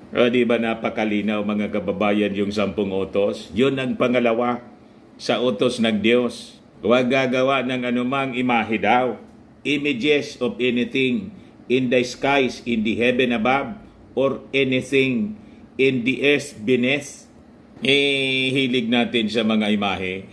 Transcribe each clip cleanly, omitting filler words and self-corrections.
O di ba napakalinaw mga kababayan yung 10 utos? Yun ang pangalawa sa utos ng Diyos. Huwag gagawa ng anumang imahe daw. Images of anything in the skies, in the heaven above, or anything in the earth beneath. Hilig natin sa mga imahe.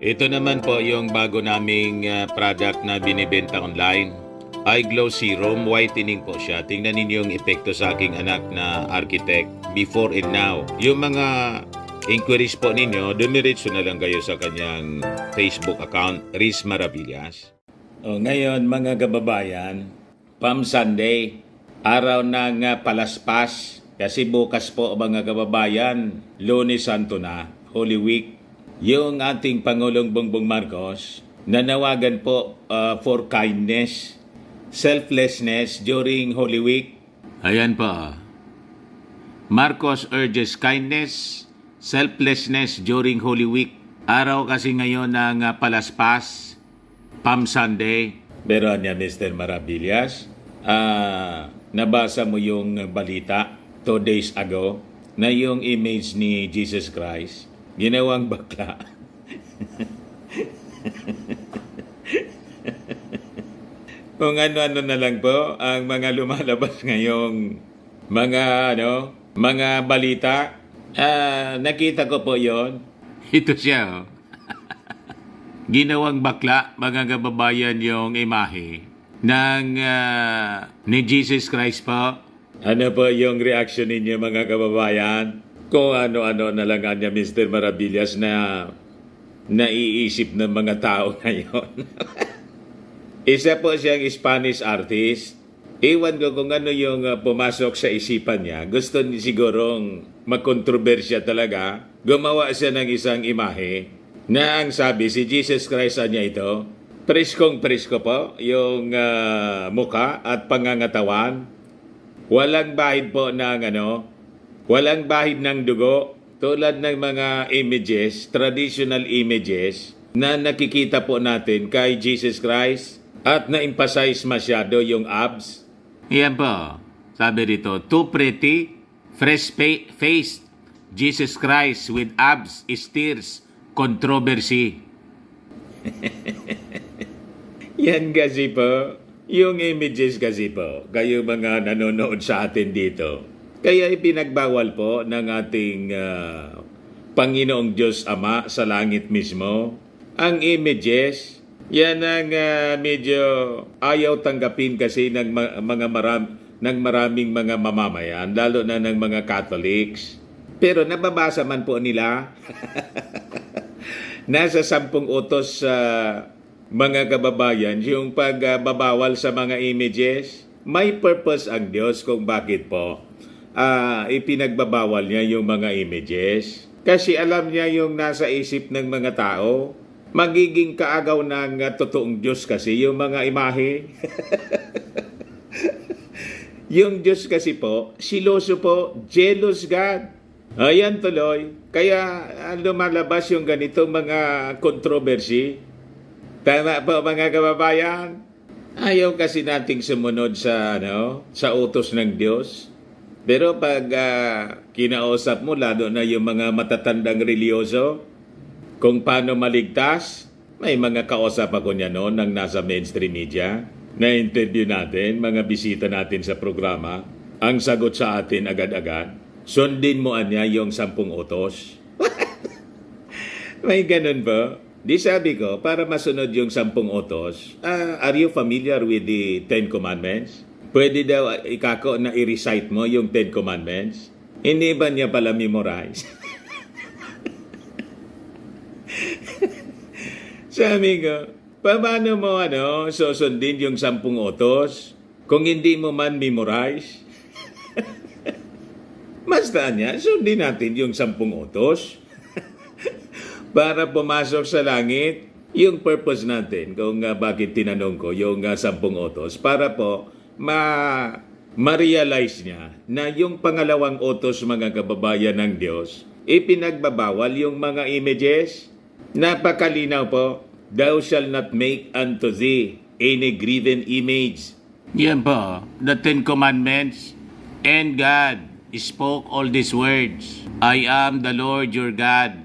Ito naman po yung bago naming product na binibenta online. iGlow Serum Whitening po siya. Tingnan ninyo yung epekto sa aking anak na architect before and now. Yung mga inquiries po ninyo, dumiretso na lang kayo sa kanyang Facebook account, Riz Maravillas. Ngayon mga kababayan, Palm Sunday, araw ng palaspas. Kasi bukas po mga kababayan, Lunes Santo na, Holy Week. Yung ating Pangulong Bongbong Marcos, nanawagan po for kindness, selflessness during Holy Week. Ayan po. Marcos urges kindness, selflessness during Holy Week. Araw kasi ngayon ng palaspas, Palm Sunday. Pero niya Mr. Maravillas, nabasa mo yung balita 2 days ago na yung image ni Jesus Christ ginawang bakla. Kung ano-ano na lang po ang mga lumalabas ngayong mga balita. Nakita ko po yon. Ito siya. Ginawang bakla, mga kababayan, yung imahe ng ni Jesus Christ po. Ano po yung reaction ninyo mga kababayan? Kung ano-ano na lang niya Mr. Maravillas na naiisip ng mga tao ngayon. Isa po siyang Spanish artist. Iwan ko kung ano yung pumasok sa isipan niya. Gusto niya sigurong magkontrobersya talaga. Gumawa siya ng isang imahe na ang sabi, si Jesus Christ niya ito. Preskong-presko po yung mukha at pangangatawan. Walang bahid po ng walang bahid ng dugo tulad ng mga images, traditional images na nakikita po natin kay Jesus Christ at na-emphasize masyado yung abs. Yan po. Sabi dito, too pretty, fresh-faced Jesus Christ with abs, steers, controversy. Yan kasi po, yung images kasi po, kayo mga nanonood sa atin dito. Kaya ipinagbawal po ng ating Panginoong Diyos Ama sa langit mismo ang images. Yan ang medyo ayaw tanggapin kasi ng maraming mga mamamayan, lalo na ng mga Catholics. Pero nababasa man po nila. Nasa 10 utos sa mga kababayan yung pagbabawal sa mga images. May purpose ang Diyos kung bakit po ipinagbabawal niya yung mga images. Kasi alam niya yung nasa isip ng mga tao. Magiging kaagaw ng totoong Diyos kasi yung mga imahe. Yung Diyos kasi po, siloso po, jealous God. Ayan tuloy. Kaya lumalabas yung ganitong mga controversy. Tama po mga kababayan. Ayaw kasi nating sumunod sa utos ng Diyos. Pero pag kinausap mo, lalo na yung mga matatandang religyoso, kung paano maligtas, may mga kausap ako niya noon nang nasa mainstream media. Na-interview natin, mga bisita natin sa programa. Ang sagot sa atin agad-agad, sundin mo niya yung 10 utos. May ganun po. Di sabi ko, para masunod yung 10 utos, are you familiar with the 10 Commandments? Pwede daw ikako na i-recite mo yung 10 Commandments? Hindi ba niya pala memorize? Sabi ko, paano mo susundin yung 10 utos kung hindi mo man memorize? Basta niya, sundin natin yung 10 utos. Para pumasok sa langit, yung purpose natin, kung bakit tinanong ko yung 10 utos, para po ma-realize niya na yung pangalawang utos mga kababayan ng Diyos, ipinagbabawal yung mga images. Napakalinaw po. Thou shalt not make unto thee any graven image. Yan po, the Ten Commandments. And God spoke all these words. I am the Lord your God,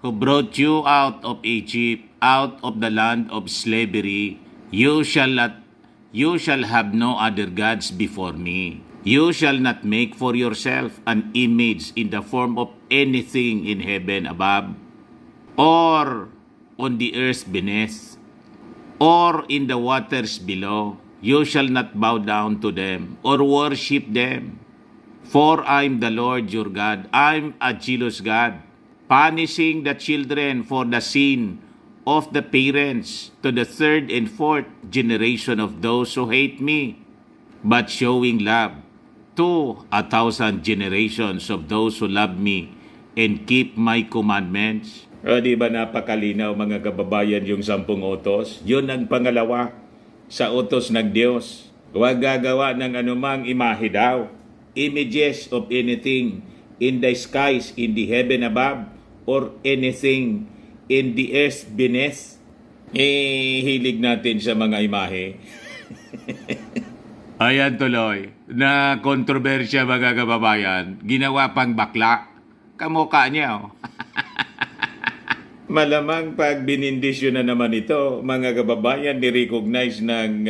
who brought you out of Egypt, out of the land of slavery. You shall have no other gods before me. You shall not make for yourself an image in the form of anything in heaven above, or on the earth beneath, or in the waters below. You shall not bow down to them or worship them. For I am the Lord your God. I am a jealous God, punishing the children for the sin of the parents to the third and fourth generation of those who hate me, but showing love to 1,000 generations of those who love me and keep my commandments. O di ba napakalinaw mga kababayan yung 10 utos? Yun ang pangalawa sa utos ng Diyos. Huwag gagawa ng anumang imahe daw. Images of anything in the skies, in the heaven above, or anything in the earth beneath. Hilig natin sa mga imahe. Ayan tuloy, na kontrobersya mga kababayan, ginawa pang bakla. Kamukha niya, oh. Malamang pag binindisyon na naman ito, mga kababayan, ni-recognize ng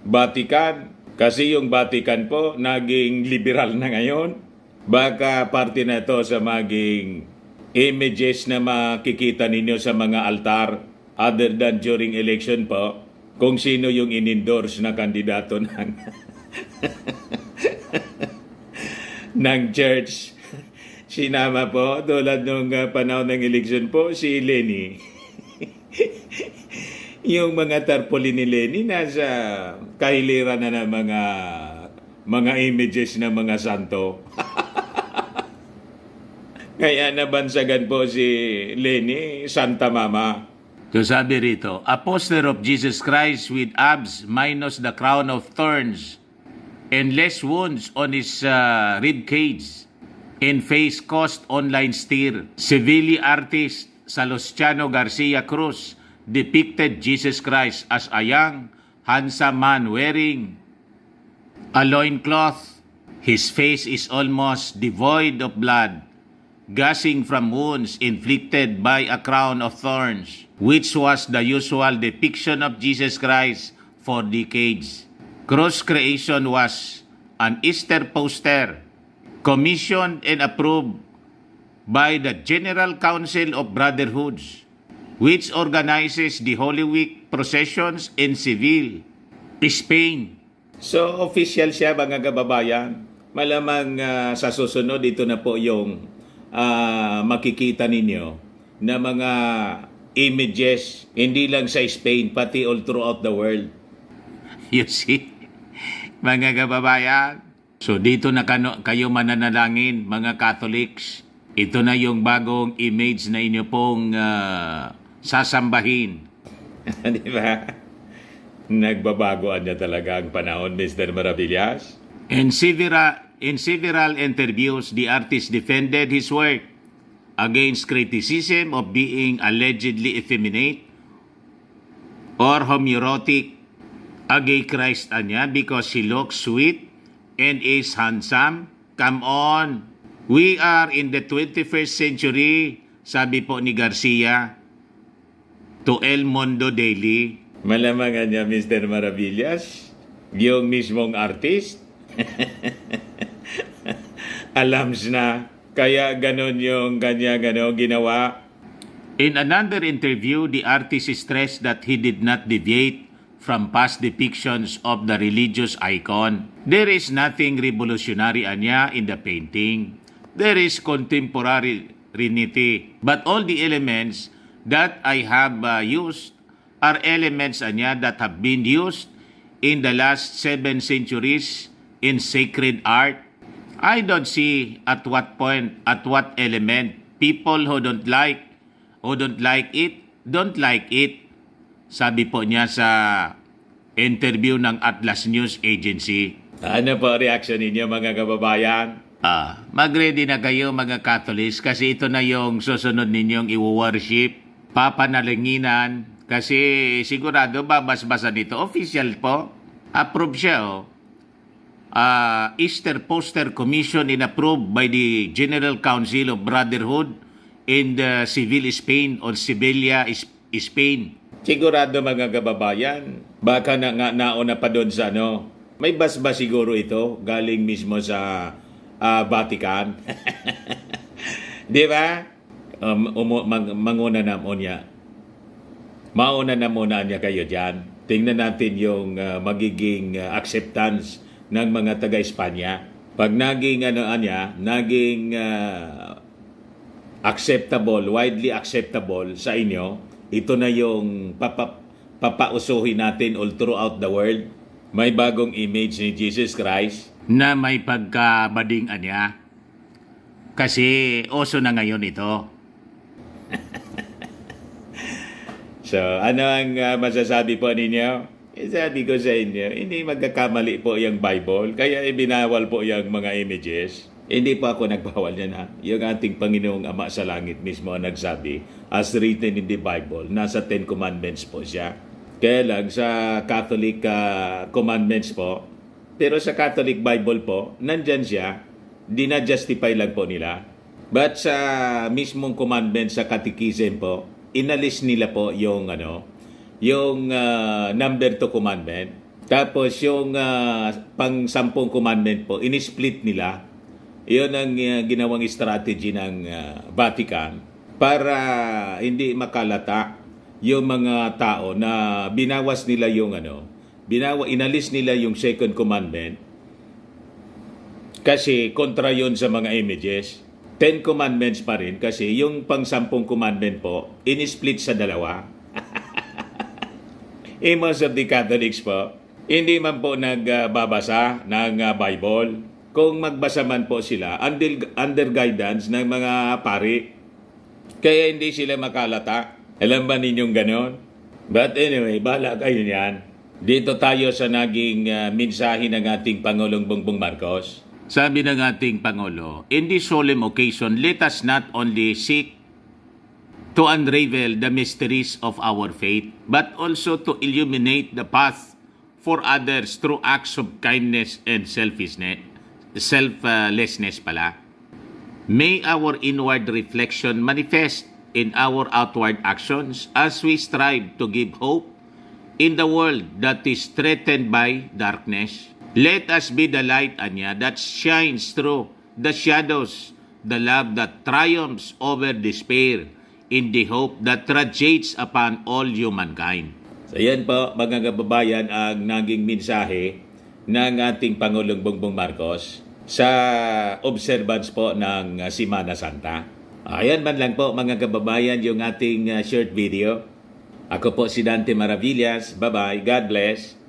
Vatican. Kasi yung Vatican po, naging liberal na ngayon. Baka parte na ito sa maging images na makikita ninyo sa mga altar other than during election po, kung sino yung in-endorse na kandidato ng, ng church. Sinama po, tulad nung panahon ng election po, si Lenny. Yung mga tarpaulin ni Lenny nasa kahiliran na ng mga images ng mga santo. Kaya nabansagan po si Lenny, Santa Mama. So sabi rito, a poster of Jesus Christ with abs minus the crown of thorns and less wounds on his rib cage and face caused online stir. Seville artist Salustiano Garcia Cruz depicted Jesus Christ as a young, handsome man wearing a loincloth. His face is almost devoid of blood, gushing from wounds inflicted by a crown of thorns, which was the usual depiction of Jesus Christ for decades. Cross creation was an Easter poster commissioned and approved by the General Council of Brotherhoods, which organizes the Holy Week processions in Seville, Spain. So, official siya mga kababayan. Malamang sa susunod, ito na po yung makikita ninyo na mga images, hindi lang sa Spain, pati all throughout the world. You see, mga kababayan. So dito na kayo mananalangin, mga Catholics. Ito na yung bagong image na inyo pong sasambahin. Di ba? Nagbabagoan niya talaga ang panahon, Mr. Maravillas. In several interviews, the artist defended his work against criticism of being allegedly effeminate or homoerotic. A gay Christ anya because he looks sweet and is handsome. Come on. We are in the 21st century, sabi po ni Garcia to El Mundo Daily. Malamangan niya, Mr. Maravillas, yung mismong artist. Alams na, kaya ganon yung kanya ginawa. In another interview, the artist stressed that he did not deviate from past depictions of the religious icon. There is nothing revolutionary anya in the painting. There is contemporaneity. But all the elements that I have used are elements anya that have been used in the last 7 centuries in sacred art. I don't see at what point, at what element, people who don't like it, don't like it. Sabi po niya sa interview ng Atlas News Agency. Ano po reaction ninyo mga kababayan? Mag-ready na kayo mga Catholics kasi ito na yung susunod ninyong i-worship. papanalinginan kasi sigurado babas-basa nito. Official po. Approve siya, oh. Easter Poster Commission in approved by the General Council of Brotherhood in the Seville, Spain or Sevilla, Spain. Sigurado mga kababayan, baka na nga nauna pa doon sa ano, may basbas siguro ito galing mismo sa Vatican. Di ba? Manguna na muna. Mauna na muna niya kayo dyan. Tingnan natin yung magiging acceptance ng mga taga-Espanya. Pag naging naging acceptable, widely acceptable sa inyo, ito na yung papausuhin natin all throughout the world. May bagong image ni Jesus Christ. Na may pagkabading niya. Kasi oso na ngayon ito. So, ano ang masasabi po ninyo? Sabi ko sa inyo, hindi magkakamali po yung Bible, kaya ibinawal po yung mga images. Hindi po ako nagbawal yan ha. Yung ating Panginoong Ama sa Langit mismo ang nagsabi, as written in the Bible, nasa 10 Commandments po siya. Kaya lang sa Catholic Commandments po, pero sa Catholic Bible po, nandyan siya, dinajustify lang po nila. But sa mismong commandment sa Catechism po, inalis nila po yung number 2 commandment. Tapos yung pang-10 commandment po, in-split nila. Iyon ang ginawang strategy ng Vatican para hindi makalata yung mga tao na binawas nila yung inalis nila yung second commandment kasi kontra yon sa mga images. 10 commandments pa rin kasi yung pang-10 commandment po, in-split sa dalawa. Most of the Catholics po, hindi man po nagbabasa ng Bible. Kung magbasa man po sila, under guidance ng mga pari. Kaya hindi sila makalata. Alam ba ninyong ganon? But anyway, bahala kayo niyan. Dito tayo sa naging mensahe ng ating Pangulong Bongbong Marcos. Sabi ng ating Pangulo, in this solemn occasion, let us not only seek to unravel the mysteries of our faith, but also to illuminate the path for others through acts of kindness and selflessness pala. May our inward reflection manifest in our outward actions as we strive to give hope in the world that is threatened by darkness. Let us be the light, Anya, that shines through the shadows, the love that triumphs over despair, in the hope that radiates upon all humankind. So yan po mga kababayan ang naging mensahe ng ating Pangulong Bongbong Marcos sa observance po ng Semana Santa. Ayan man lang po mga kababayan yung ating short video. Ako po si Dante Maravillas. Bye-bye. God bless.